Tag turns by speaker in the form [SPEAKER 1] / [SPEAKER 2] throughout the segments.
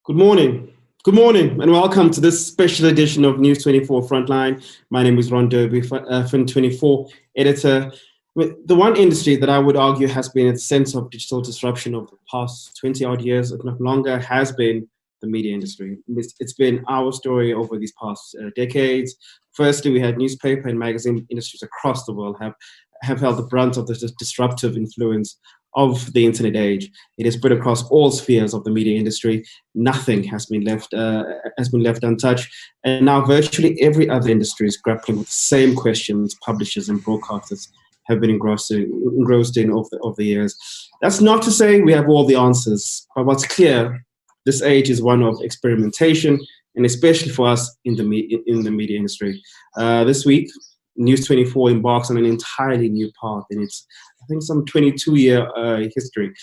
[SPEAKER 1] Good morning. Good morning, and welcome to this special edition of News24 Frontline. My name is Ron Derby, Fin24 editor. The one industry that I would argue has been at the center of digital disruption over the past 20-odd years, if not longer, has been the media industry. It's been our story over these past decades. Firstly, we had newspaper and magazine industries across the world have held the brunt of the disruptive influence of the internet age. It has spread across all spheres of the media industry. Nothing has been left untouched. And now virtually every other industry is grappling with the same questions publishers and broadcasters have been engrossed in over the years. That's not to say we have all the answers, but what's clear, this age is one of experimentation, and especially for us in the media industry. This week, News24 embarks on an entirely new path in its, I think, some 22-year history,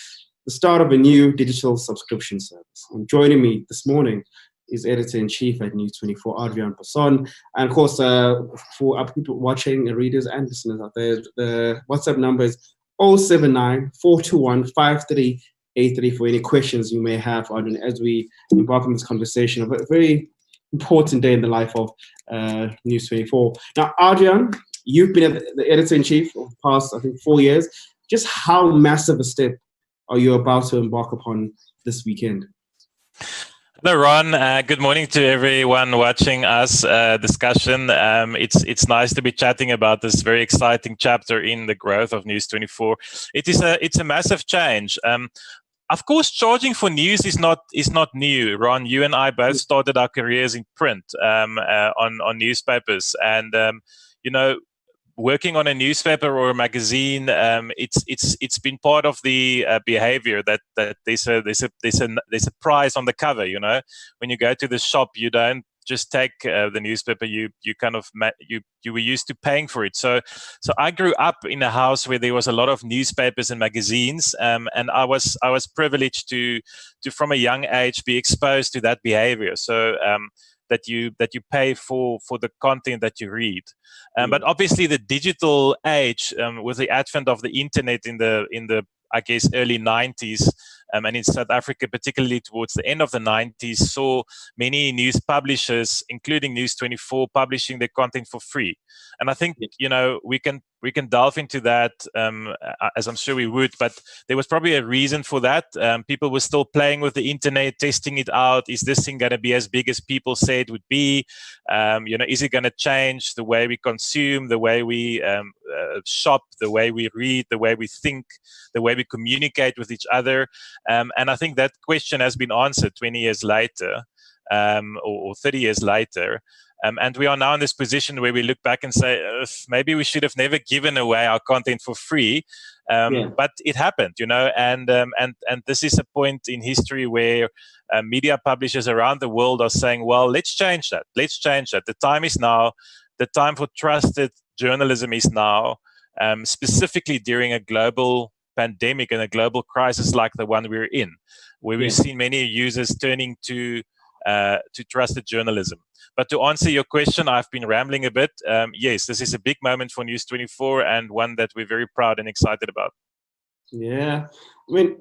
[SPEAKER 1] the start of a new digital subscription service. And joining me this morning is Editor-in-Chief at News24, Adriaan Basson. And of course, for our people watching, readers and listeners out there, the WhatsApp number is 079 421 5383 for any questions you may have, Adriaan, as we embark on this conversation of a very important day in the life of News24. Now, Adriaan, you've been the editor-in-chief for the past, I think, 4 years. Just how massive a step are you about to embark upon this weekend?
[SPEAKER 2] Hello, Ron. Good morning to everyone watching us discussion. It's nice to be chatting about this very exciting chapter in the growth of News24. It's a massive change. Of course, charging for news is not new. Ron, you and I both started our careers in print on newspapers, and working on a newspaper or a magazine, it's been part of the behavior that there's a prize on the cover. You know, when you go to the shop, you don't just take the newspaper. You were used to paying for it. So I grew up in a house where there was a lot of newspapers and magazines, and I was privileged to from a young age be exposed to that behavior. So that you pay for the content that you read. But obviously the digital age, with the advent of the internet in the I guess early 90s, and in South Africa, particularly towards the end of the 90s, saw many news publishers, including News24, publishing their content for free. And I think, we can delve into that, as I'm sure we would, but there was probably a reason for that. People were still playing with the internet, testing it out. Is this thing going to be as big as people say it would be? Is it going to change the way we consume, the way we shop, the way we read, the way we think, the way we communicate with each other? And I think that question has been answered 20 years later, or 30 years later. And we are now in this position where we look back and say, maybe we should have never given away our content for free. But it happened, and this is a point in history where media publishers around the world are saying, well, let's change that. Let's change that. The time is now. The time for trusted journalism is now, specifically during a global pandemic and a global crisis like the one we're in, where we've seen many users turning to trusted journalism. But to answer your question, I've been rambling a bit. Yes, this is a big moment for News24 and one that we're very proud and excited about.
[SPEAKER 1] Yeah, I mean,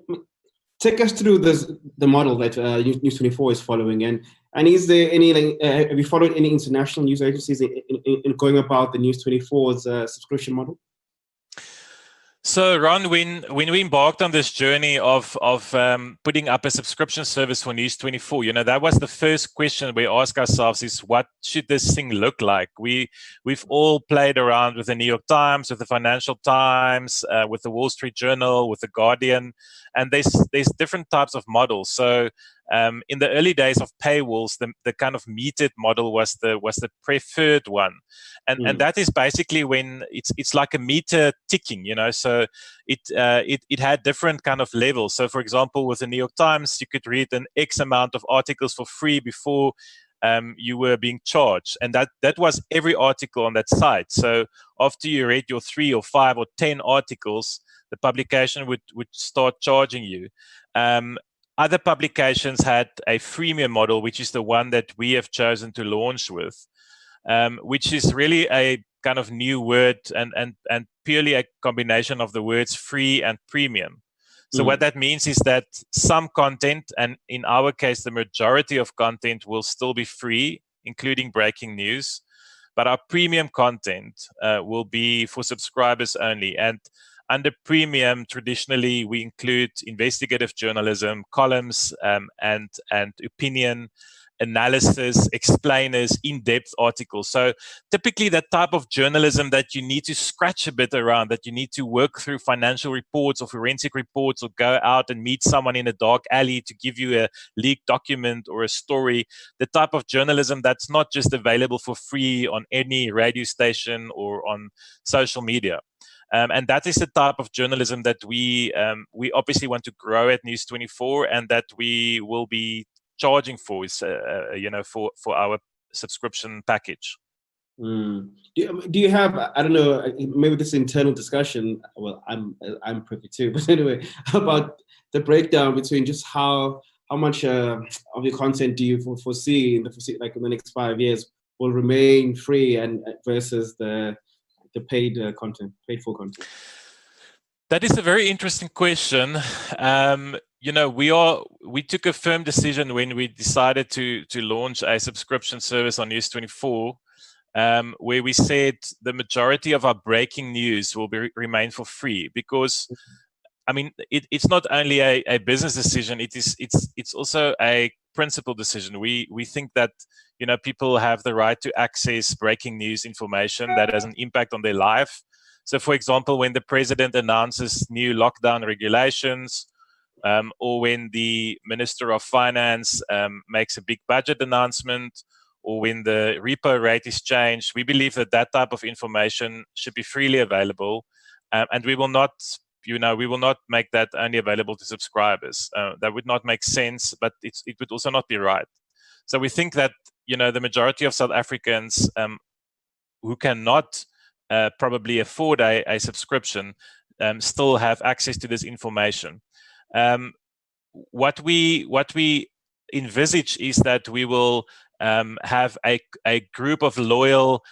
[SPEAKER 1] take us through the model that News24 is following, and is there any have you followed any international news agencies in going about the News24's subscription model?
[SPEAKER 2] So, Ron, when we embarked on this journey of putting up a subscription service for News24, that was the first question we ask ourselves: is what should this thing look like? We've all played around with the New York Times, with the Financial Times, with the Wall Street Journal, with the Guardian, and there's different types of models. So in the early days of paywalls, the kind of metered model was the preferred one, and that is basically when it's like a meter ticking, So it had different kind of levels. So for example, with the New York Times, you could read an X amount of articles for free before you were being charged, and that was every article on that site. So after you read your 3 or 5 or 10 articles, the publication would start charging you. Other publications had a freemium model, which is the one that we have chosen to launch with, which is really a kind of new word and purely a combination of the words free and premium. So what that means is that some content, and in our case, the majority of content, will still be free, including breaking news. But our premium content will be for subscribers only. And under premium, traditionally, we include investigative journalism, columns, and opinion, analysis, explainers, in-depth articles. So typically that type of journalism that you need to scratch a bit around, that you need to work through financial reports or forensic reports, or go out and meet someone in a dark alley to give you a leaked document or a story. The type of journalism that's not just available for free on any radio station or on social media. And that is the type of journalism that we obviously want to grow at News24, and that we will be charging for, for our subscription package.
[SPEAKER 1] Do you have, I don't know, maybe this internal discussion, well, I'm privy to, but anyway, about the breakdown between just how much of your content do you foresee in the next 5 years will remain free and versus the paid content, paid for content?
[SPEAKER 2] That is a very interesting question. We took a firm decision when we decided to launch a subscription service on News24, where we said the majority of our breaking news will remain for free, because I mean, it's not only a business decision, it's also a principle decision. We think that people have the right to access breaking news information that has an impact on their life. So, for example, when the president announces new lockdown regulations, or when the Minister of Finance makes a big budget announcement, or when the repo rate is changed, we believe that that type of information should be freely available, and we will not make that only available to subscribers. That would not make sense, but it would also not be right. So we think that the majority of South Africans who cannot probably afford a subscription still have access to this information. What we envisage is that we will have a group of loyal,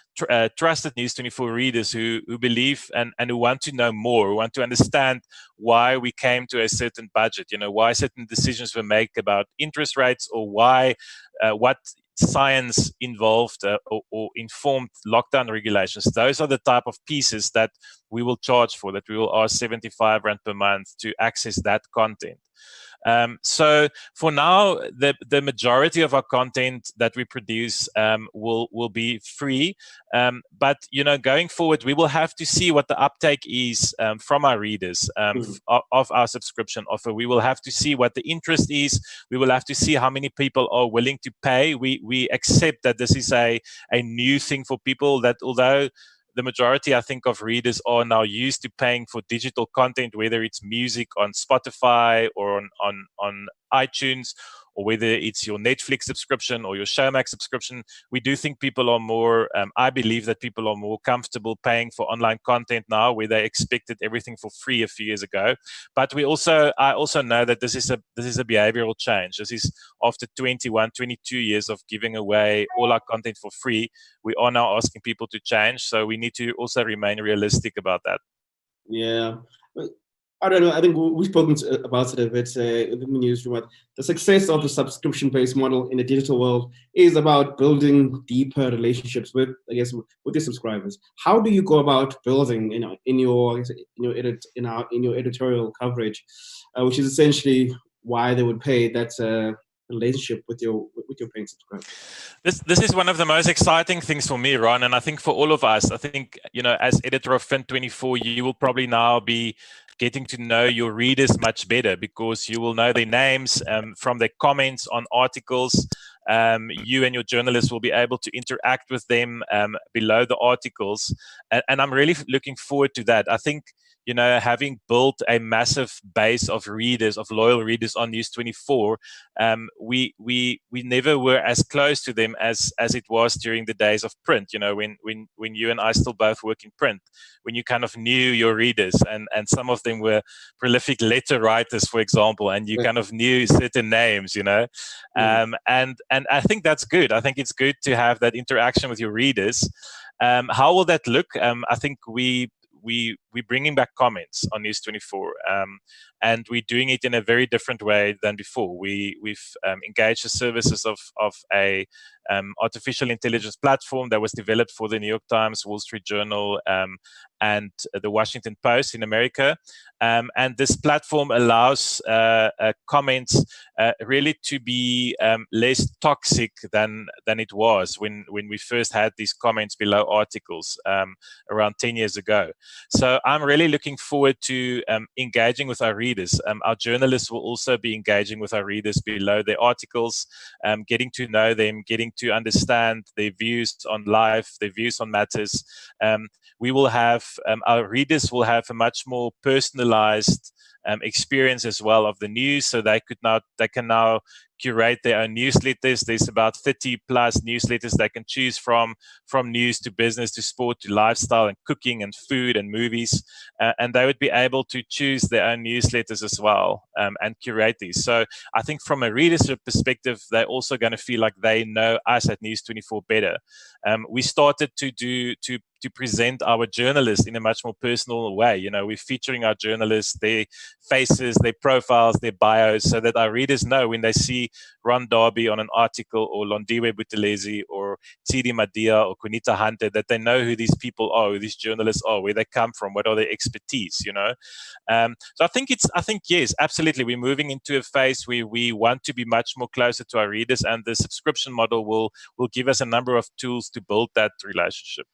[SPEAKER 2] trusted News24 readers who believe and who want to know more, who want to understand why we came to a certain budget, why certain decisions were made about interest rates, or why what science involved or informed lockdown regulations. Those are the type of pieces that we will charge for, that we will ask 75 Rand per month to access that content. So for now, the majority of our content that we produce will be free. But going forward, we will have to see what the uptake is from our readers of our subscription offer. We will have to see what the interest is. We will have to see how many people are willing to pay. We accept that this is a new thing for people, that although the majority, I think, of readers are now used to paying for digital content, whether it's music on Spotify or on iTunes, or whether it's your Netflix subscription or your Showmax subscription. We do think people are more, I believe that people are more comfortable paying for online content now, where they expected everything for free a few years ago. But I also know that this is a behavioral change. This is after 21, 22 years of giving away all our content for free. We are now asking people to change. So we need to also remain realistic about that.
[SPEAKER 1] Yeah. I don't know. I think we've spoken about it a bit in the newsroom. The success of the subscription-based model in the digital world is about building deeper relationships with your subscribers. How do you go about building, in your editorial coverage, which is essentially why they would pay that relationship with your paying subscribers?
[SPEAKER 2] This is one of the most exciting things for me, Ron, and I think for all of us. I think as editor of Fin24, you will probably now be getting to know your readers much better, because you will know their names from their comments on articles. You and your journalists will be able to interact with them below the articles, and I'm really looking forward to that. I think having built a massive base of readers, of loyal readers on News24, we never were as close to them as it was during the days of print. When you and I still both work in print, when you kind of knew your readers, and some of them were prolific letter writers, for example, and you kind of knew certain names, and I think that's good. I think it's good to have that interaction with your readers. How will that look? I think we we're bringing back comments on News24, and we're doing it in a very different way than before. We've engaged the services of a artificial intelligence platform that was developed for the New York Times, Wall Street Journal, and the Washington Post in America. And this platform allows comments really to be less toxic than it was when we first had these comments below articles around 10 years ago. So I'm really looking forward to engaging with our readers. Our journalists will also be engaging with our readers below their articles, getting to know them, getting to understand their views on life, their views on matters. We will have, our readers will have a much more personalized experience as well of the news, so they can now curate their own newsletters. There's about 30 plus newsletters they can choose from news to business to sport to lifestyle and cooking and food and movies, and they would be able to choose their own newsletters as well, and curate these. So I think from a readership perspective, they're also going to feel like they know us at News24 better. We started to present our journalists in a much more personal way. You know, we're featuring our journalists, their faces, their profiles, their bios, so that our readers know when they see Ron Darby on an article, or Londiwe Buthelezi, or Tsidi Madia, or Kunita Hunter, that they know who these people are, who these journalists are, where they come from, what are their expertise, you know. So I think yes, absolutely, we're moving into a phase where we want to be much more closer to our readers, and the subscription model will give us a number of tools to build that relationship.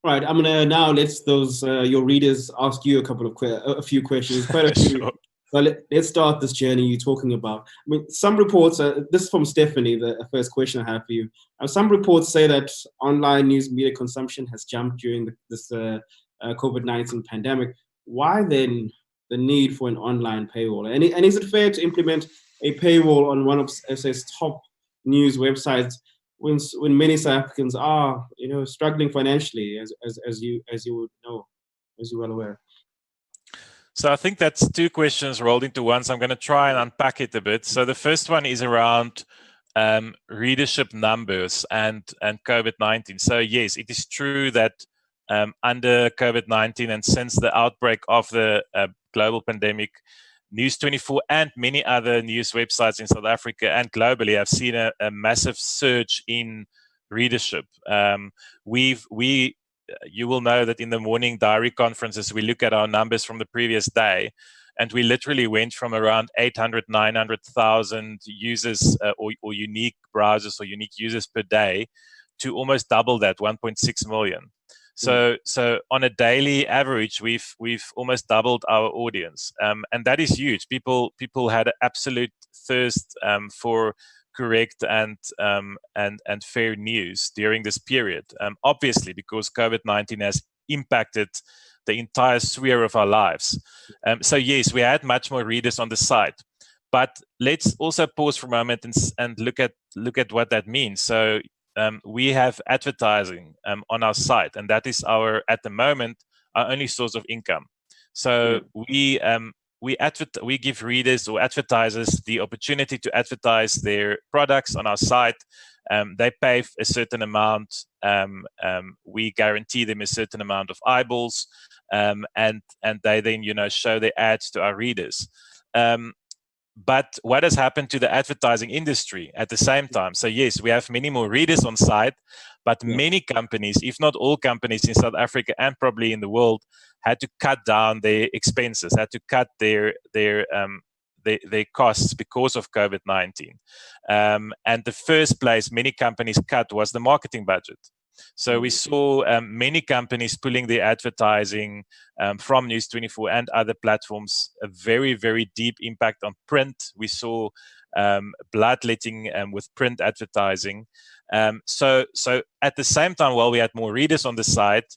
[SPEAKER 1] Right, I'm gonna now let those your readers ask you a few questions, quite a few.
[SPEAKER 2] Sure.
[SPEAKER 1] Well, let's start this journey you're talking about. I mean, some reports, this is from Stephanie, the first question I have for you. Some reports say that online news media consumption has jumped during this COVID-19 pandemic. Why then the need for an online paywall? And is it fair to implement a paywall on one of SA's top news websites when many South Africans are, struggling financially, as you would know, as you're well aware?
[SPEAKER 2] So I think that's two questions rolled into one. So I'm going to try and unpack it a bit. So the first one is around readership numbers and COVID-19. So yes, it is true that under COVID-19 and since the outbreak of the global pandemic, News24 and many other news websites in South Africa and globally have seen a massive surge in readership. You will know that in the morning diary conferences, we look at our numbers from the previous day, and we literally went from around 800, 900,000 users or unique browsers or unique users per day to almost double that, 1.6 million. So on a daily average, we've almost doubled our audience, and that is huge. People had an absolute thirst for correct and fair news during this period. Obviously, because COVID-19 has impacted the entire sphere of our lives. So yes, we had much more readers on the site, but let's also pause for a moment and look at what that means. So we have advertising on our site, and that is at the moment our only source of income. So we give readers or advertisers the opportunity to advertise their products on our site. They pay a certain amount. We guarantee them a certain amount of eyeballs, and they then show their ads to our readers. But what has happened to the advertising industry at the same time? So yes, we have many more readers on site, but many companies, if not all companies in South Africa and probably in the world, had to cut down their expenses, had to cut their costs because of COVID-19. And the first place many companies cut was the marketing budget. So we saw many companies pulling their advertising from News24 and other platforms, a very, very deep impact on print. We saw bloodletting with print advertising. So at the same time, while we had more readers on the site,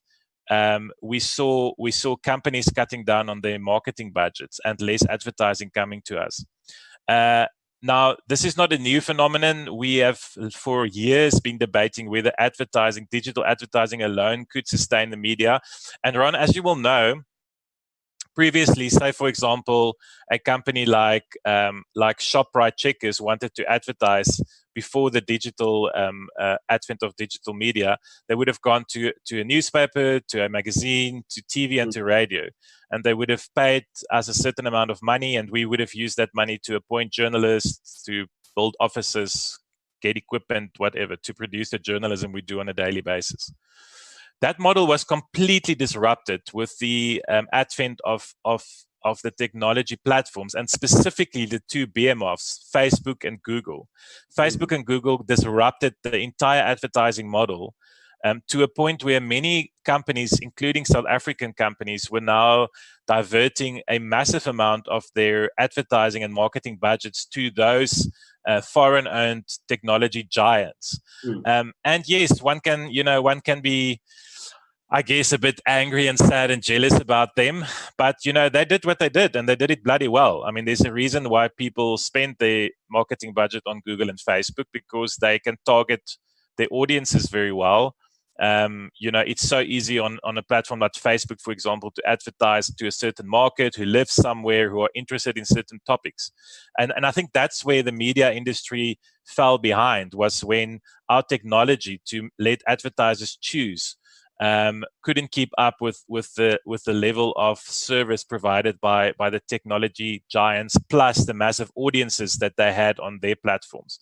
[SPEAKER 2] we saw companies cutting down on their marketing budgets and less advertising coming to us. Now, this is not a new phenomenon. We have for years been debating whether digital advertising alone could sustain the media. And Ron, as you will know, previously, say for example, a company like ShopRite Checkers wanted to advertise before the digital advent of digital media, they would have gone to a newspaper, to a magazine, to TV, and to radio, and they would have paid us a certain amount of money, and we would have used that money to appoint journalists, to build offices, get equipment, whatever, to produce the journalism we do on a daily basis. That model was completely disrupted with the advent of the technology platforms, and specifically the two behemoths, Facebook and Google. Facebook and Google disrupted the entire advertising model to a point where many companies, including South African companies, were now diverting a massive amount of their advertising and marketing budgets to those foreign-owned technology giants. And yes, one can be, I guess, a bit angry and sad and jealous about them, but they did what they did, and they did it bloody well. I mean, there's a reason why people spend their marketing budget on Google and Facebook, because they can target their audiences very well. It's so easy on a platform like Facebook, for example, to advertise to a certain market who lives somewhere, who are interested in certain topics. And I think that's where the media industry fell behind, was when our technology to let advertisers choose couldn't keep up with the level of service provided by the technology giants, plus the massive audiences that they had on their platforms.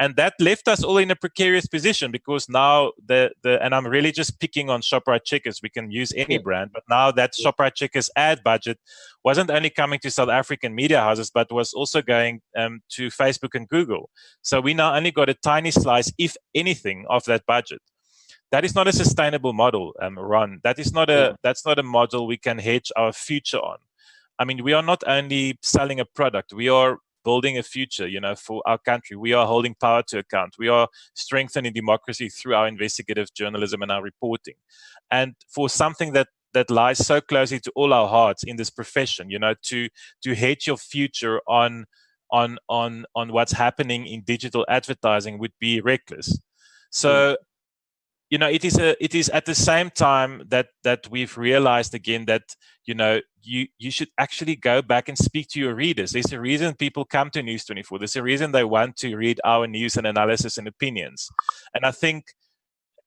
[SPEAKER 2] And that left us all in a precarious position, because now and I'm really just picking on ShopRite Checkers, we can use any brand, but now that ShopRite Checkers ad budget wasn't only coming to South African media houses, but was also going to Facebook and Google. So we now only got a tiny slice, if anything, of that budget. That is not a sustainable model, Ron. That's not a model we can hedge our future on. I mean, we are not only selling a product, we are building a future, for our country. We are holding power to account. We are strengthening democracy through our investigative journalism and our reporting. And for something that lies so closely to all our hearts in this profession, to hedge your future on what's happening in digital advertising would be reckless. So, it is at the same time that we've realized again that you should actually go back and speak to your readers. There's a reason people come to News24. There's a reason they want to read our news and analysis and opinions. And I think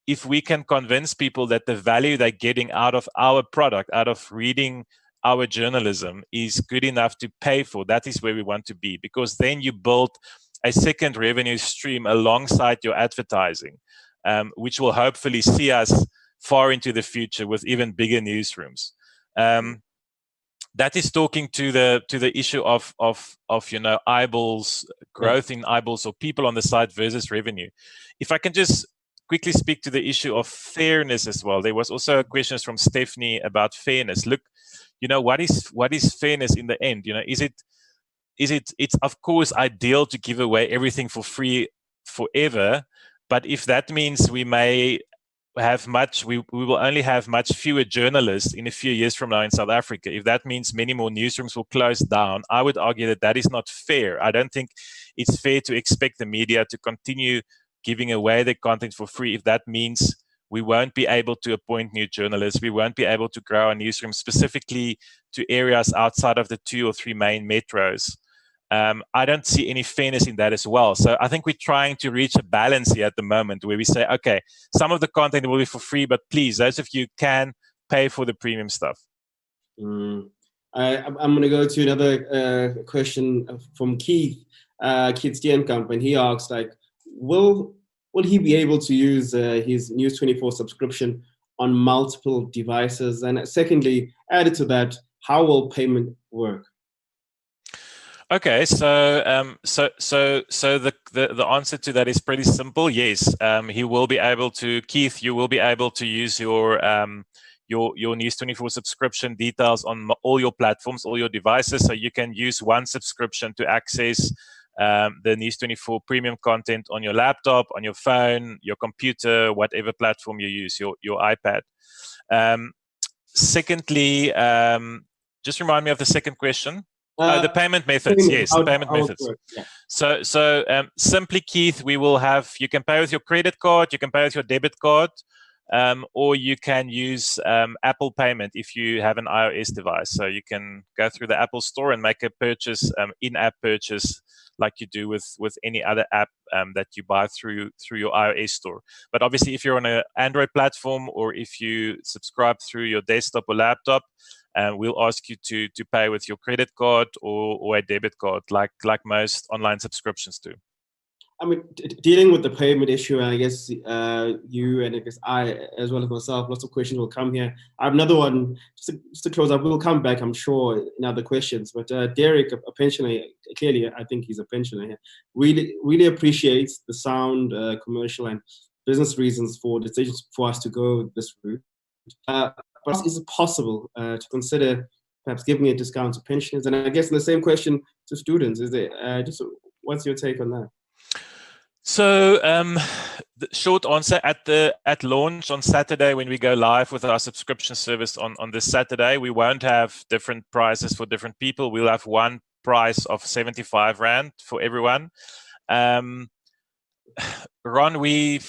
[SPEAKER 2] if we can convince people that the value they're getting out of our product, out of reading our journalism, is good enough to pay for, that is where we want to be, because then you build a second revenue stream alongside your advertising. Which will hopefully see us far into the future with even bigger newsrooms. That is talking to the issue of eyeballs, growth in eyeballs, or people on the site versus revenue. If I can just quickly speak to the issue of fairness as well. There was also questions from Stephanie about fairness. Look, what is fairness in the end? It's of course ideal to give away everything for free forever. But if that means we may have we will only have much fewer journalists in a few years from now in South Africa, if that means many more newsrooms will close down, I would argue that is not fair. I don't think it's fair to expect the media to continue giving away their content for free if that means we won't be able to appoint new journalists, we won't be able to grow our newsroom specifically to areas outside of the 2 or 3 main metros. I don't see any fairness in that as well. So I think we're trying to reach a balance here at the moment where we say, okay, some of the content will be for free, but please, those of you can pay for the premium stuff.
[SPEAKER 1] I'm going to go to another question from Keith Steenkamp, and he asks, will he be able to use his News24 subscription on multiple devices? And secondly, added to that, how will payment work?
[SPEAKER 2] Okay, so the answer to that is pretty simple. Yes, he will be able to. Keith, you will be able to use your News24 subscription details on all your platforms, all your devices. So you can use one subscription to access the News24 premium content on your laptop, on your phone, your computer, whatever platform you use, your iPad. Secondly, just remind me of the second question. The payment methods, yes, the payment methods. Yeah. So simply, Keith, you can pay with your credit card, you can pay with your debit card. or you can use Apple Payment if you have an iOS device. So you can go through the Apple Store and make a purchase, in-app purchase, like you do with any other app that you buy through your iOS store. But obviously, if you're on an Android platform or if you subscribe through your desktop or laptop, we'll ask you to pay with your credit card or a debit card, like most online subscriptions do.
[SPEAKER 1] I mean, dealing with the payment issue, and I guess you and I guess I, as well as myself, lots of questions will come here. I have another one, just to close up. We'll come back, I'm sure, in other questions. But Derek, a pensioner, clearly, I think he's a pensioner here, really appreciates the sound commercial and business reasons for decisions for us to go this route. But is it possible to consider perhaps giving a discount to pensioners? And I guess the same question to students, is it just what's your take on that?
[SPEAKER 2] So the short answer, at launch on Saturday, when we go live with our subscription service on this Saturday, we won't have different prices for different people. We'll have one price of 75 Rand for everyone. Ron, we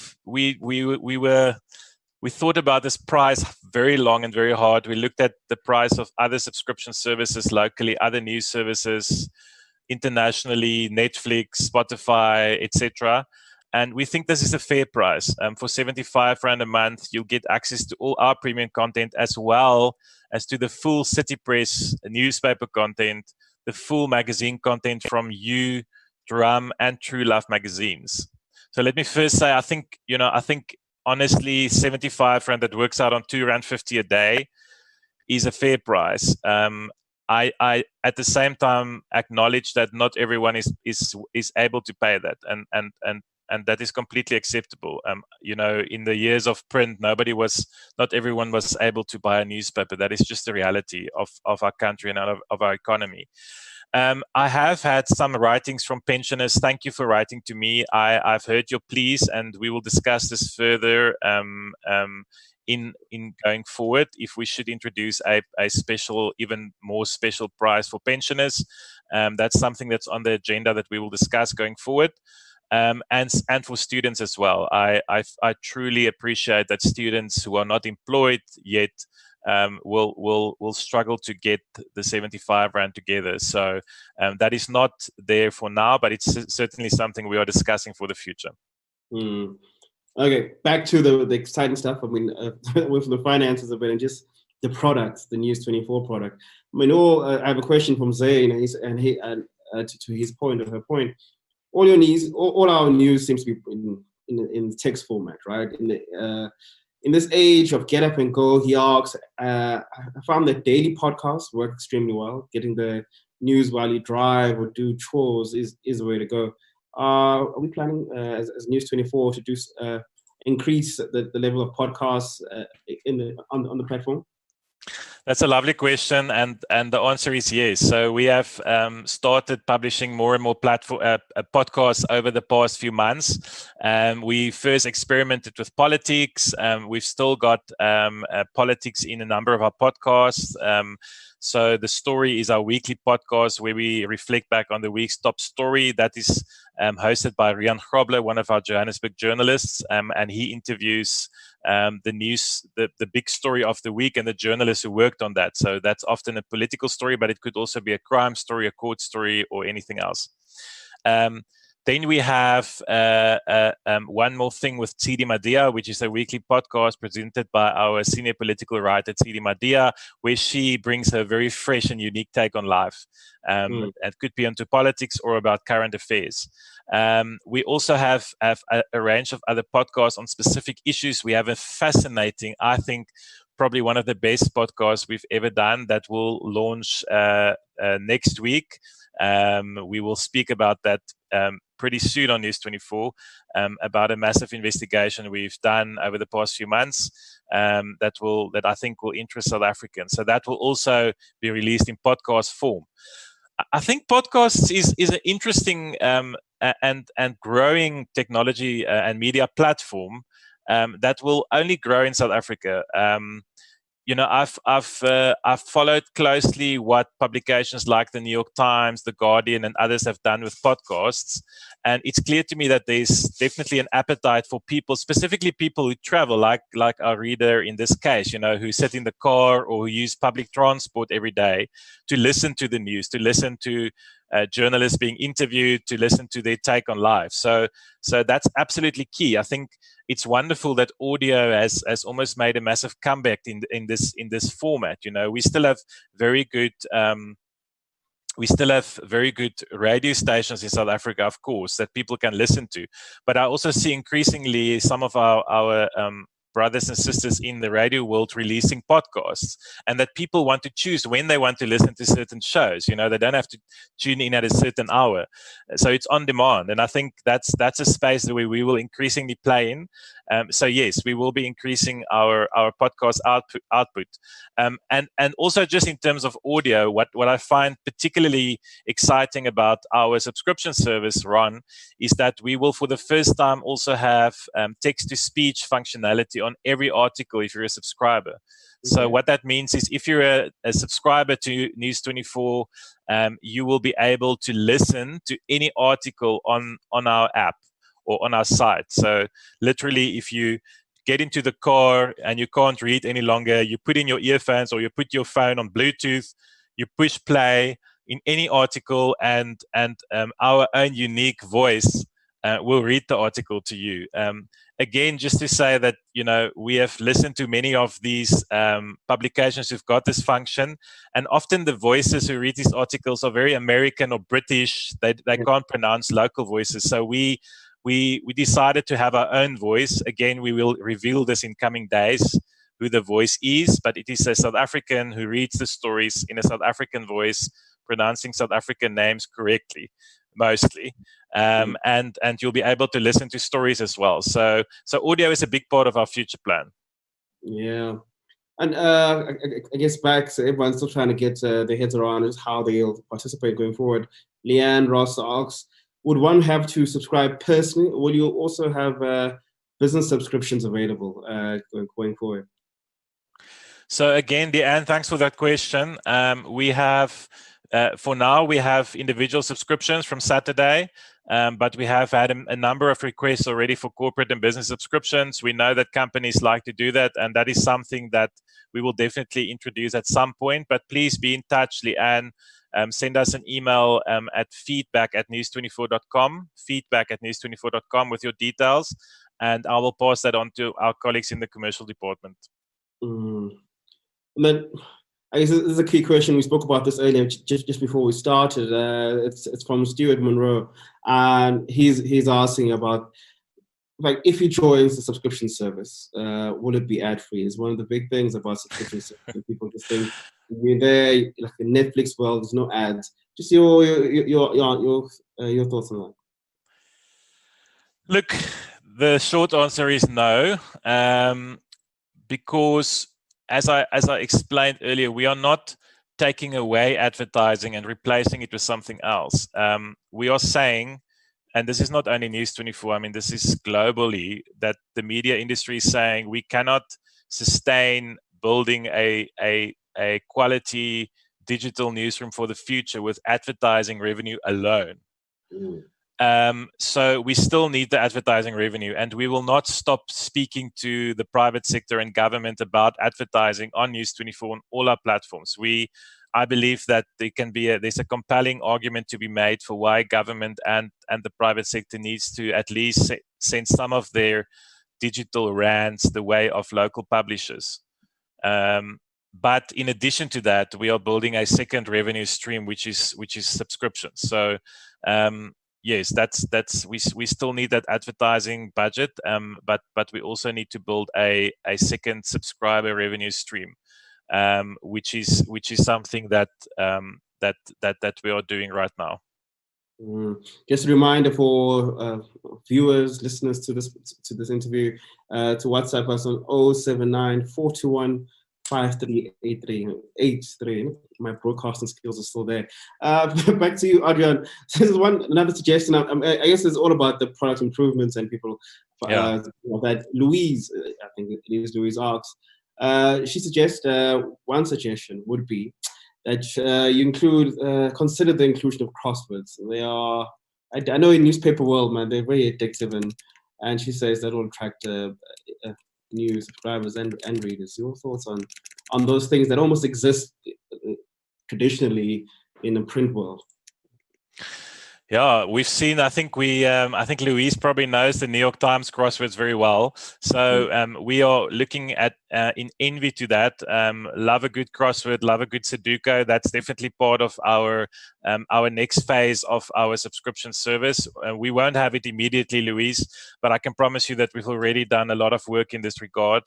[SPEAKER 2] thought about this price very long and very hard. We looked at the price of other subscription services locally, other news services, internationally, Netflix, Spotify, etc. And we think this is a fair price. For 75 Rand a month, you'll get access to all our premium content as well as to the full City Press newspaper content, the full magazine content from You, Drum, and True Love magazines. So let me first say, I think honestly, 75 Rand, that works out on R2.50 a day, is a fair price. I at the same time acknowledge that not everyone is able to pay that, and that is completely acceptable. In the years of print, not everyone was able to buy a newspaper. That is just the reality of our country and of our economy. I have had some writings from pensioners. Thank you for writing to me. I've heard your pleas, and we will discuss this further in going forward, if we should introduce a special, even more special price for pensioners. That's something that's on the agenda that we will discuss going forward. And for students as well. I truly appreciate that students who are not employed yet will struggle to get the 75 Rand together. So that is not there for now, but it's certainly something we are discussing for the future.
[SPEAKER 1] Okay, back to the exciting stuff. I mean, with the finances of it and just the products, the News24 product. I mean, I have a question from Zayn, and to his point, or her point. All our news seems to be in text format, right? In this age of get up and go, he asks, I found that daily podcasts work extremely well. Getting the news while you drive or do chores is the way to go. Are we planning as News24 to do increase the level of podcasts on the platform?
[SPEAKER 2] That's a lovely question, and the answer is yes. So we have started publishing more and more podcasts over the past few months. We first experimented with politics. We've still got politics in a number of our podcasts. So the story is our weekly podcast where we reflect back on the week's top story. That is hosted by Rian Grobler, one of our Johannesburg journalists, and he interviews the news, the big story of the week, and the journalists who worked on that. So that's often a political story, but it could also be a crime story, a court story, or anything else. Then we have One More Thing with Tsidi Madia, which is a weekly podcast presented by our senior political writer, Tsidi Madia, where she brings her very fresh and unique take on life. It could be onto politics or about current affairs. We also have a range of other podcasts on specific issues. We have a fascinating, I think, probably one of the best podcasts we've ever done that will launch next week. We will speak about that pretty soon on News24 about a massive investigation we've done over the past few months that I think will interest South Africans. So that will also be released in podcast form. I think podcasts is an interesting and growing technology and media platform that will only grow in South Africa. I've followed closely what publications like the New York Times, the Guardian, and others have done with podcasts, And it's clear to me that there's definitely an appetite for people, specifically people who travel, like our reader in this case, who sit in the car or who use public transport every day, to listen to the news, to listen to journalists being interviewed, to listen to their take on life. So that's absolutely key. I think it's wonderful that audio has almost made a massive comeback in this format. We still have very good radio stations in South Africa, of course, that people can listen to. But I also see increasingly some of our brothers and sisters in the radio world releasing podcasts, and that people want to choose when they want to listen to certain shows. They don't have to tune in at a certain hour. So it's on demand. And I think that's a space that we will increasingly play in. So yes, we will be increasing our podcast output. And also just in terms of audio, what I find particularly exciting about our subscription service, Ron, is that we will for the first time also have text-to-speech functionality on every article if you're a subscriber. So what that means is if you're a subscriber to News24, you will be able to listen to any article on our app or on our site. So literally, if you get into the car and you can't read any longer, you put in your earphones or you put your phone on Bluetooth, you push play in any article, and our own unique voice will read the article to you. Again, just to say that, we have listened to many of these publications who've got this function, and often the voices who read these articles are very American or British. They can't pronounce local voices. So we decided to have our own voice. Again, we will reveal this in coming days, who the voice is, but it is a South African who reads the stories in a South African voice, pronouncing South African names correctly, mostly. And you'll be able to listen to stories as well. So audio is a big part of our future plan.
[SPEAKER 1] Yeah. And I guess back, so everyone's still trying to get their heads around is how they'll participate going forward. Leanne Ross asks, would one have to subscribe personally, or will you also have business subscriptions available going forward?
[SPEAKER 2] So again, Leanne, thanks for that question. We have, for now, we have individual subscriptions from Saturday, but we have had a number of requests already for corporate and business subscriptions. We know that companies like to do that, and that is something that we will definitely introduce at some point. But please be in touch, Leanne. Send us an email at feedback@news24.com, feedback@news24.com with your details, and I will pass that on to our colleagues in the commercial department.
[SPEAKER 1] And then, I guess this is a key question. We spoke about this earlier, just before we started. It's from Stuart Monroe, and he's asking about, like, if he joins the subscription service, will it be ad-free? It's one of the big things about subscription service. People just think we're there, like in Netflix world, there's no ads. Just your thoughts on that.
[SPEAKER 2] Look, the short answer is no, because as I explained earlier, we are not taking away advertising and replacing it with something else. We are saying, and this is not only News24, I mean, this is globally, that the media industry is saying we cannot sustain building a quality digital newsroom for the future with advertising revenue alone. So we still need the advertising revenue, and we will not stop speaking to the private sector and government about advertising on News24 on all our platforms. I believe that there's a compelling argument to be made for why government and the private sector needs to at least send some of their digital rands the way of local publishers. But in addition to that, we are building a second revenue stream, which is subscriptions. So yes, we still need that advertising budget, but we also need to build a second subscriber revenue stream, which is something that we are doing right now.
[SPEAKER 1] Just a reminder for viewers, listeners to this interview, to WhatsApp us on 079 421 5383. My broadcasting skills are still there. Back to you, Adriaan. So this is another suggestion. I guess it's all about the product improvements and people. That Louise, I think it is Louise asks. She suggests one suggestion would be that you consider the inclusion of crosswords. They are I know in newspaper world, man, they're very addictive, and she says that will attract new subscribers and readers. Your thoughts on those things that almost exist traditionally in the print world?
[SPEAKER 2] Yeah, we've seen. I think I think Louise probably knows the New York Times crosswords very well. So we are looking at in envy to that. Love a good crossword, love a good Sudoku. That's definitely part of our next phase of our subscription service. We won't have it immediately, Louise, but I can promise you that we've already done a lot of work in this regard.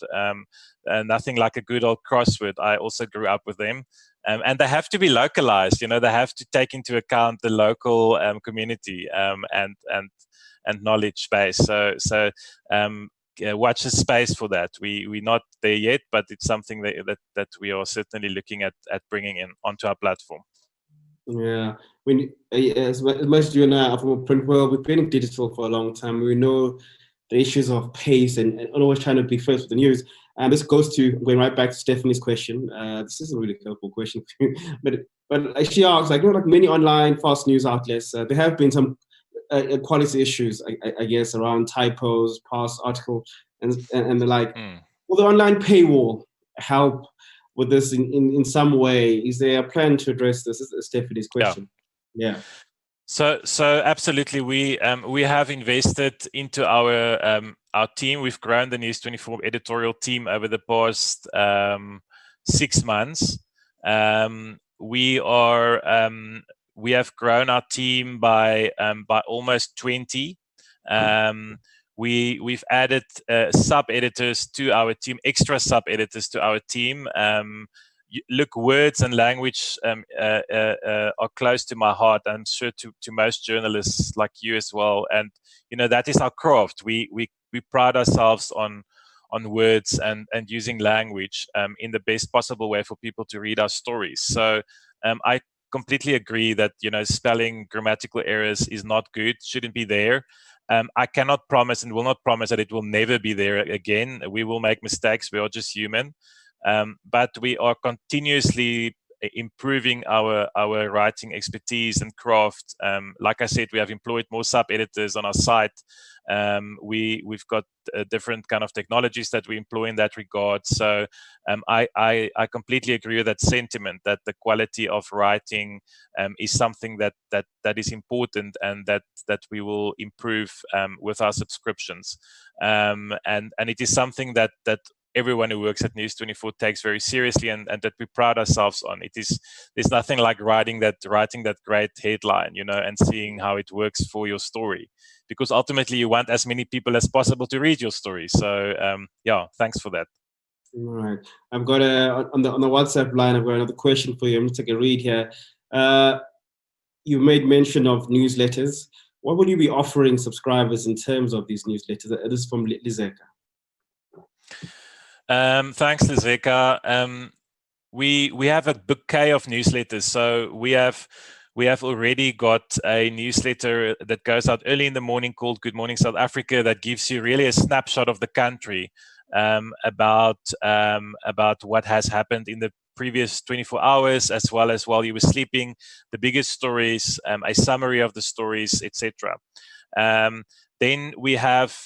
[SPEAKER 2] Nothing like a good old crossword. I also grew up with them. And they have to be localized. They have to take into account the local community and knowledge base. So watch the space for that. We're not there yet, but it's something that we are certainly looking at bringing in onto our platform.
[SPEAKER 1] Yeah, as much as you and I are from a print world, we've been in digital for a long time. We know the issues of pace and always trying to be first with the news. And this goes to, going right back to Stephanie's question. This is a really helpful question, but she asks, like many online fast news outlets, there have been some quality issues, I guess, around typos, past article, and the like. Will the online paywall help with this in some way? Is there a plan to address this? This is Stephanie's question. Yeah.
[SPEAKER 2] So absolutely, we have invested into our team. We've grown the News24 editorial team over the past 6 months. We have grown our team by almost 20. We've added sub-editors to our team, extra sub-editors to our team. Look, words and language are close to my heart. I'm sure to most journalists like you as well. And that is our craft. We pride ourselves on words and using language in the best possible way for people to read our stories. So I completely agree that spelling, grammatical errors is not good, shouldn't be there. I cannot promise and will not promise that it will never be there again. We will make mistakes. We are just human. But we are continuously improving our writing expertise and craft. Like I said, we have employed more sub-editors on our site. We've got different kind of technologies that we employ in that regard. So I completely agree with that sentiment, that the quality of writing is something that is important, and that we will improve with our subscriptions. And it is something that everyone who works at News24 takes very seriously, and that we pride ourselves on. There's nothing like writing that great headline, and seeing how it works for your story, because ultimately you want as many people as possible to read your story. So yeah, thanks for that.
[SPEAKER 1] All right, I've got on the WhatsApp line, I've got another question for you. I'm going to take a read here. You made mention of newsletters. What will you be offering subscribers in terms of these newsletters? This is from Lizeka.
[SPEAKER 2] Thanks, Lizeka. We have a bouquet of newsletters. So we have already got a newsletter that goes out early in the morning called Good Morning South Africa, that gives you really a snapshot of the country, about what has happened in the previous 24 hours, as well as while you were sleeping, the biggest stories, a summary of the stories, etc. Then we have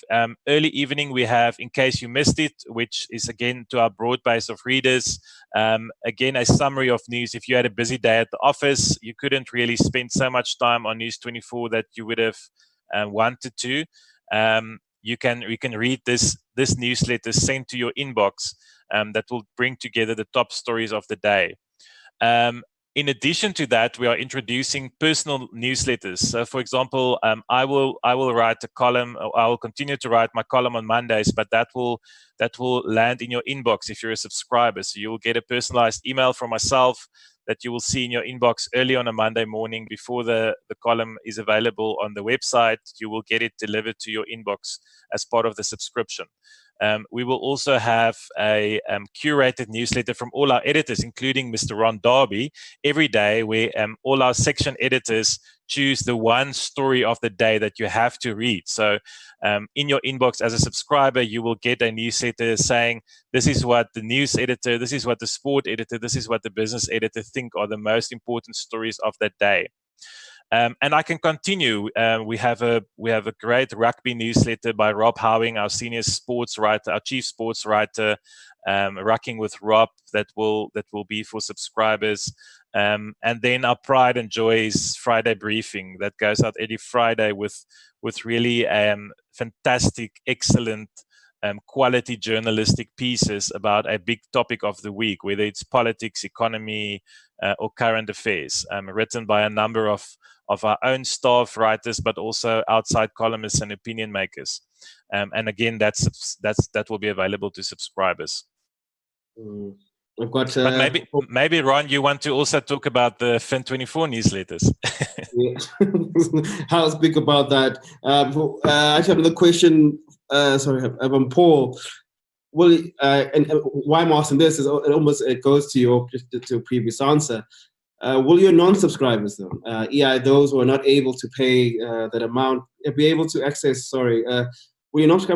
[SPEAKER 2] early evening, we have In Case You Missed It, which is again to our broad base of readers. Again, a summary of news. If you had a busy day at the office, you couldn't really spend so much time on News24 that you would have wanted to. We can read this newsletter sent to your inbox that will bring together the top stories of the day. In addition to that, we are introducing personal newsletters. So, for example, I will write a column. I will continue to write my column on Mondays, but that will land in your inbox if you're a subscriber. So you will get a personalized email from myself that you will see in your inbox early on a Monday morning before the column is available on the website. You will get it delivered to your inbox as part of the subscription. We will also have a curated newsletter from all our editors, including Mr. Ron Darby, every day, where all our section editors choose the one story of the day that you have to read. So in your inbox as a subscriber, you will get a newsletter saying, this is what the news editor, this is what the sport editor, this is what the business editor think are the most important stories of that day. And I can continue. We have a great rugby newsletter by Rob Howing, our senior sports writer, our chief sports writer, Rucking with Rob, that will be for subscribers. And then our Pride and Joys Friday briefing that goes out every Friday with really fantastic, excellent, quality journalistic pieces about a big topic of the week, whether it's politics, economy, or current affairs, written by a number of our own staff writers, but also outside columnists and opinion makers. And again, that will be available to subscribers.
[SPEAKER 1] I've got.
[SPEAKER 2] But maybe Ron, you want to also talk about the Fin24 newsletters.
[SPEAKER 1] I'll speak about that. I have another question. From Paul. Well, and why I'm asking this is it goes to your previous answer. Will your non-subscribers, though, those who are not able to pay that amount, be able to access? Will you not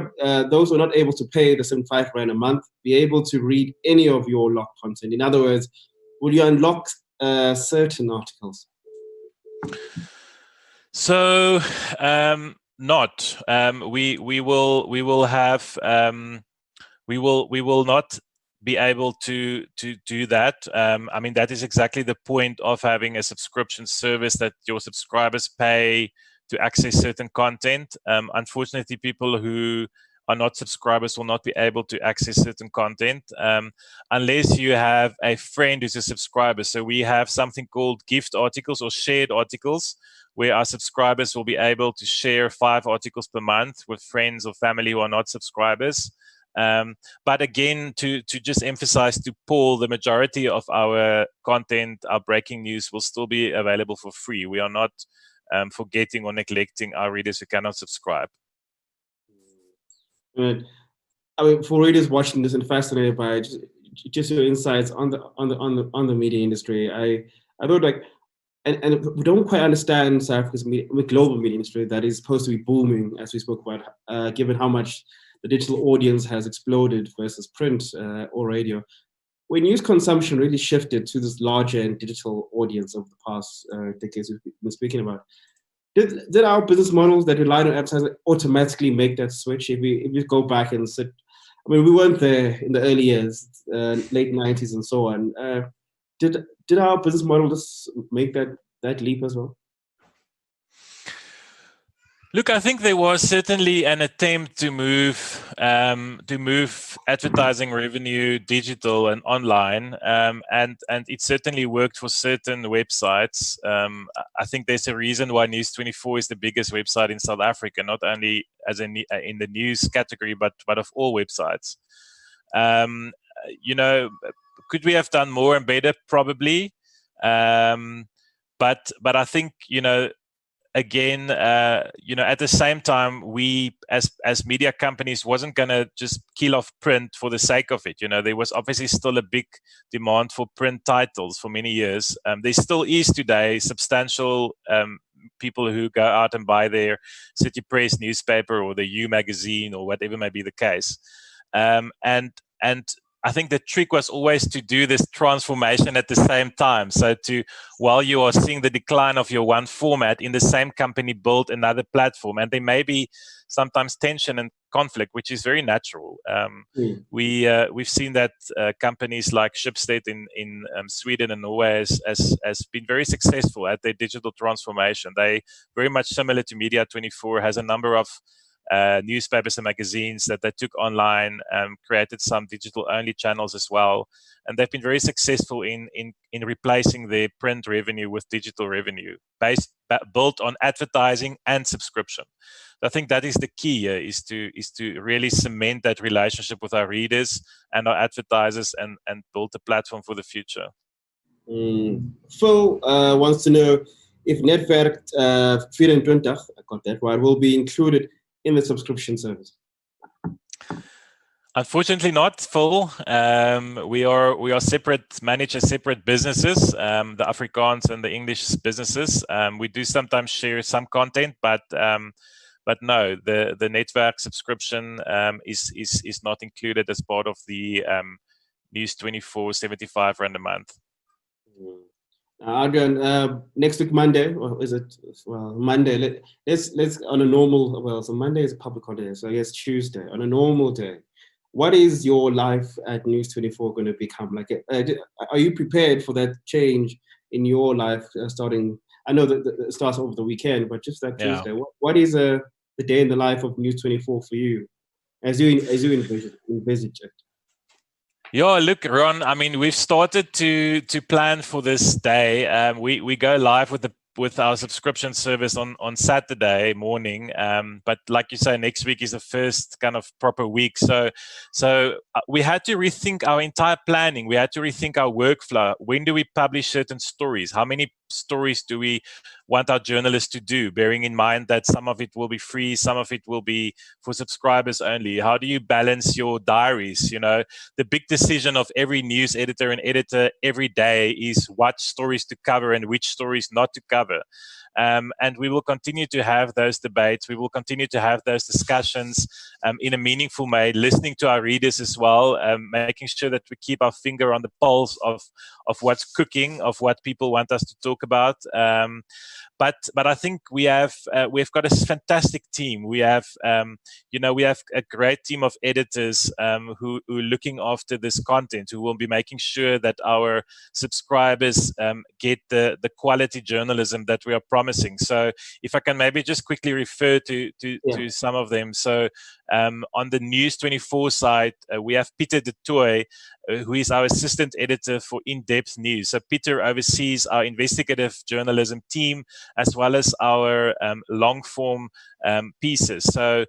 [SPEAKER 1] those who are not able to pay the R75 a month be able to read any of your locked content? In other words, will you unlock certain articles?
[SPEAKER 2] So not. We will have. We will not be able to do that. I mean, that is exactly the point of having a subscription service, that your subscribers pay to access certain content. Unfortunately, people who are not subscribers will not be able to access certain content unless you have a friend who's a subscriber. So we have something called gift articles or shared articles, where our subscribers will be able to share 5 articles per month with friends or family who are not subscribers. But again, to just emphasize to Paul, the majority of our content, our breaking news, will still be available for free. We are not forgetting or neglecting our readers who cannot subscribe.
[SPEAKER 1] Right. I mean, for readers watching this and fascinated by just your insights on the media industry, I thought and we don't quite understand South Africa's global media industry that is supposed to be booming, as we spoke about, given how much the digital audience has exploded versus print or radio. When news consumption really shifted to this larger and digital audience over the past decades we've been speaking about, did our business models that relied on advertising automatically make that switch? If you go back and sit, I mean, we weren't there in the early years, late 90s and so on. Did our business model just make that leap as well?
[SPEAKER 2] Look, I think there was certainly an attempt to move advertising revenue digital and online, and it certainly worked for certain websites. I think there's a reason why News24 is the biggest website in South Africa, not only as in the news category, but of all websites. You know, could we have done more and better? Probably, but I think, you know, again, you know, at the same time, we as media companies wasn't going to just kill off print for the sake of it. You know, there was obviously still a big demand for print titles for many years. There still is today substantial people who go out and buy their City Press newspaper or the U magazine or whatever may be the case. And I think the trick was always to do this transformation at the same time. So while you are seeing the decline of your one format, in the same company build another platform. And there may be sometimes tension and conflict, which is very natural. We've seen that companies like Schibsted in Sweden and Norway has been very successful at their digital transformation. They, very much similar to Media24, has a number of newspapers and magazines that they took online, created some digital-only channels as well, and they've been very successful in replacing their print revenue with digital revenue, built on advertising and subscription. So I think that is the key, is to really cement that relationship with our readers and our advertisers, and build a platform for the future.
[SPEAKER 1] Phil wants to know if Netwerk 24, I got that right, will be included in the subscription service.
[SPEAKER 2] Unfortunately not, Phil. We are separate, manage as separate businesses, the Afrikaans and the English businesses. We do sometimes share some content, but no, the network subscription is not included as part of the News24 R75 a month.
[SPEAKER 1] Adriaan, next week Monday, or is it Monday? Let's on a normal. Well, so Monday is a public holiday, so I guess Tuesday on a normal day. What is your life at News24 going to become like? Are you prepared for that change in your life starting? I know that it starts over the weekend, but just that
[SPEAKER 2] Yeah.
[SPEAKER 1] Tuesday. What is the day in the life of News24 for you, as you envisage it?
[SPEAKER 2] Yeah, look, Ron. I mean, we've started to plan for this day. We go live with our subscription service on Saturday morning. But like you say, next week is the first kind of proper week. So we had to rethink our entire planning. We had to rethink our workflow. When do we publish certain stories? How many stories do we want our journalists to do? Bearing in mind that some of it will be free, some of it will be for subscribers only. How do you balance your diaries? You know, the big decision of every news editor and editor every day is what stories to cover and which stories not to cover. And we will continue to have those debates. We will continue to have those discussions in a meaningful way, listening to our readers as well, making sure that we keep our finger on the pulse of what's cooking, of what people want us to talk about. But I think we've got a fantastic team. We have we have a great team of editors who are looking after this content, who will be making sure that our subscribers get the quality journalism that we are promising. So if I can maybe just quickly refer to some of them. So on the News24 side, we have Pieter de Tooy, who is our assistant editor for in-depth news. So Peter oversees our investigative journalism team as well as our long-form pieces. So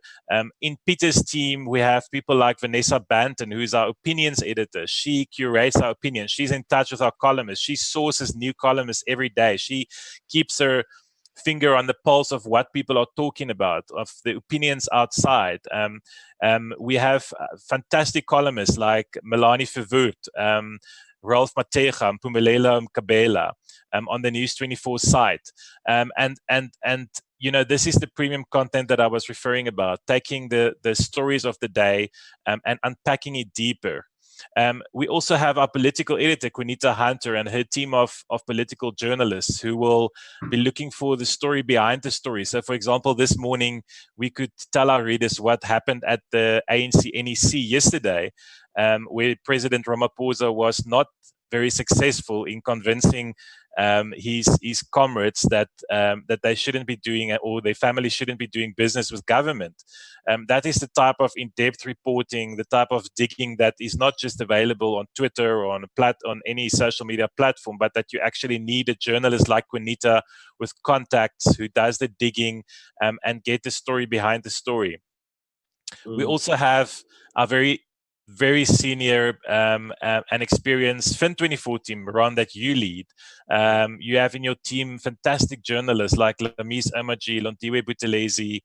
[SPEAKER 2] in Peter's team, we have people like Vanessa Banton, who is our opinions editor. She curates our opinions. She's in touch with our columnists. She sources new columnists every day. She keeps her finger on the pulse of what people are talking about, of the opinions outside. We have fantastic columnists like Melanie Verwoerd, Ralph Matega, Mpumelelo Mkabela on the News24 site. And you know, this is the premium content that I was referring about, taking the stories of the day and unpacking it deeper. We also have our political editor, Quinita Hunter, and her team of political journalists who will be looking for the story behind the story. So, for example, this morning, we could tell our readers what happened at the ANC NEC yesterday, where President Ramaphosa was not very successful in convincing his comrades that they shouldn't be doing, or their family shouldn't be doing business with government. That is the type of in-depth reporting, the type of digging that is not just available on Twitter or on any social media platform, but that you actually need a journalist like Quinita with contacts who does the digging and get the story behind the story. We also have a very senior and experienced Fin24 team, Ron, that you lead. You have in your team fantastic journalists like Lamise Amaji, Londiwe Buthelezi,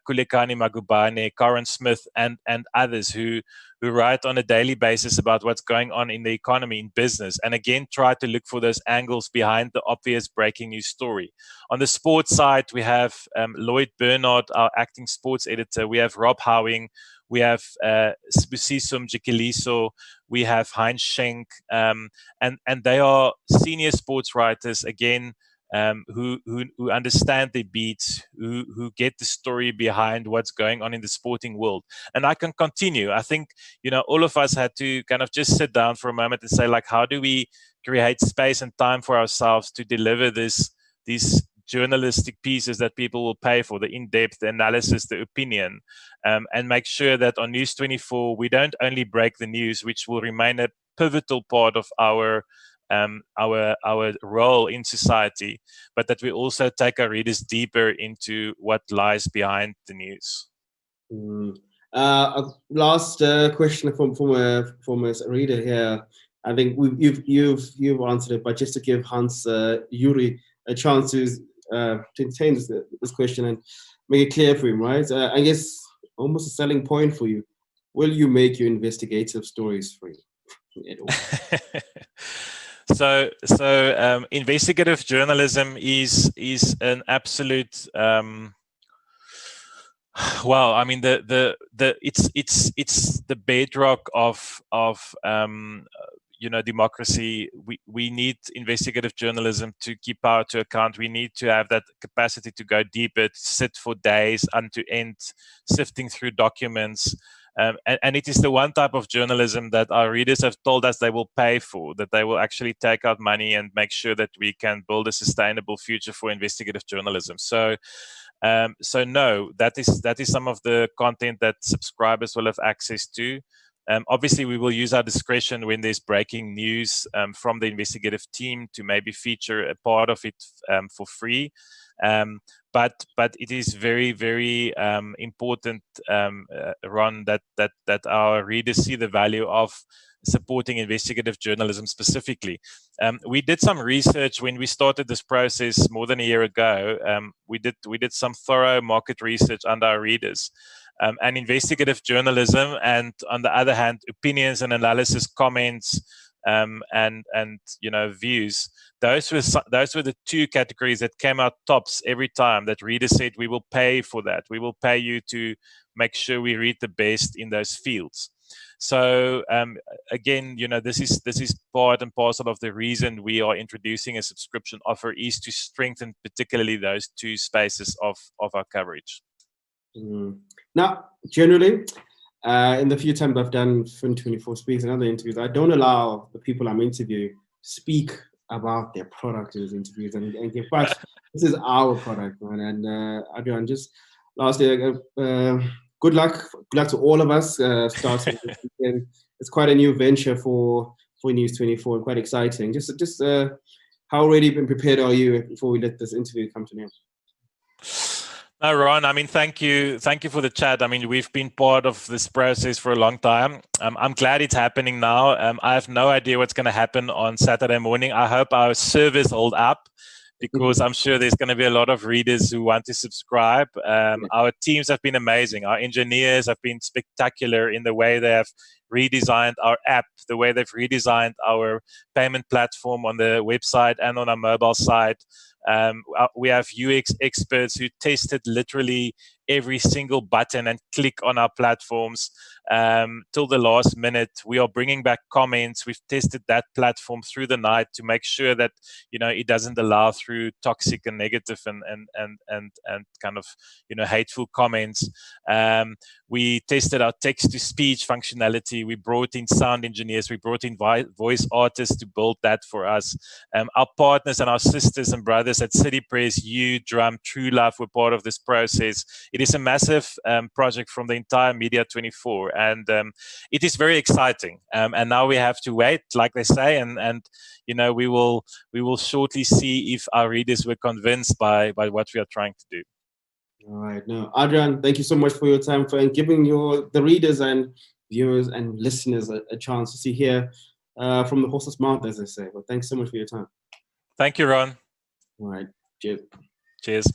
[SPEAKER 2] Kulekani Magubane, Karen Smith, and others who write on a daily basis about what's going on in the economy, in business, and again try to look for those angles behind the obvious breaking news story. On the sports side, we have Lloyd Bernard, our acting sports editor. We have Rob Howing. We have Sibusisum Jikiliso, we have Heinz Schenk, and they are senior sports writers, again, who understand the beats, who get the story behind what's going on in the sporting world. And I can continue. I think, you know, all of us had to kind of just sit down for a moment and say, like, how do we create space and time for ourselves to deliver these journalistic pieces that people will pay for, the in-depth analysis, the opinion, and make sure that on News24 we don't only break the news, which will remain a pivotal part of our role in society, but that we also take our readers deeper into what lies behind the news.
[SPEAKER 1] Last question from a reader here. I think you've answered it, but just to give Hans Yuri a chance to entertain this question and make it clear for him, right? I guess almost a selling point for you. Will you make your investigative stories free?
[SPEAKER 2] So investigative journalism is an absolute. Well, I mean, it's the bedrock of democracy. We need investigative journalism to keep power to account. We need to have that capacity to go deeper, to sit for days, end to end, sifting through documents. And it is the one type of journalism that our readers have told us they will pay for, that they will actually take out money and make sure that we can build a sustainable future for investigative journalism. So no, that is some of the content that subscribers will have access to. Obviously, we will use our discretion when there's breaking news from the investigative team to maybe feature a part of it for free. But it is very, very important, Ron, that our readers see the value of supporting investigative journalism specifically. We did some research when we started this process more than a year ago. We did some thorough market research under our readers. And investigative journalism, and on the other hand, opinions and analysis, comments, and views. Those were the two categories that came out tops every time. That readers said, we will pay for that. We will pay you to make sure we read the best in those fields. So again, this is part and parcel of the reason we are introducing a subscription offer, is to strengthen particularly those two spaces of our coverage.
[SPEAKER 1] Now, generally, in the few times I've done Frontline Speaks and other interviews, I don't allow the people I'm interviewing speak about their product in these interviews. And in fact, this is our product, man. And Adriaan, just lastly, good luck to all of us starting this weekend. It's quite a new venture for News24, and quite exciting. Just how ready and prepared are you before we let this interview come to an end?
[SPEAKER 2] No, Ron, thank you for the chat. We've been part of this process for a long time. I'm glad it's happening now. I have no idea what's going to happen on Saturday morning. I hope our servers hold up, because I'm sure there's going to be a lot of readers who want to subscribe. Our teams have been amazing. Our engineers have been spectacular in the way they have redesigned our app, the way they've redesigned our payment platform on the website and on our mobile site. We have UX experts who tested literally every single button and click on our platforms till the last minute. We are bringing back comments. We've tested that platform through the night to make sure that it doesn't allow through toxic and negative and kind of hateful comments. We tested our text-to-speech functionality. We brought in sound engineers. We brought in voice artists to build that for us. Our partners and our sisters and brothers at City Press, Drum, True Love were part of this process. It is a massive project from the entire Media24, and it is very exciting. And now we have to wait, like they say, and we will shortly see if our readers were convinced by what we are trying to do.
[SPEAKER 1] All right. No, Adriaan, thank you so much for your time and giving the readers and viewers and listeners a chance to see here from the horse's mouth, as they say. Well, thanks so much for your time.
[SPEAKER 2] Thank you, Ron.
[SPEAKER 1] All right. Cheers.
[SPEAKER 2] Cheers.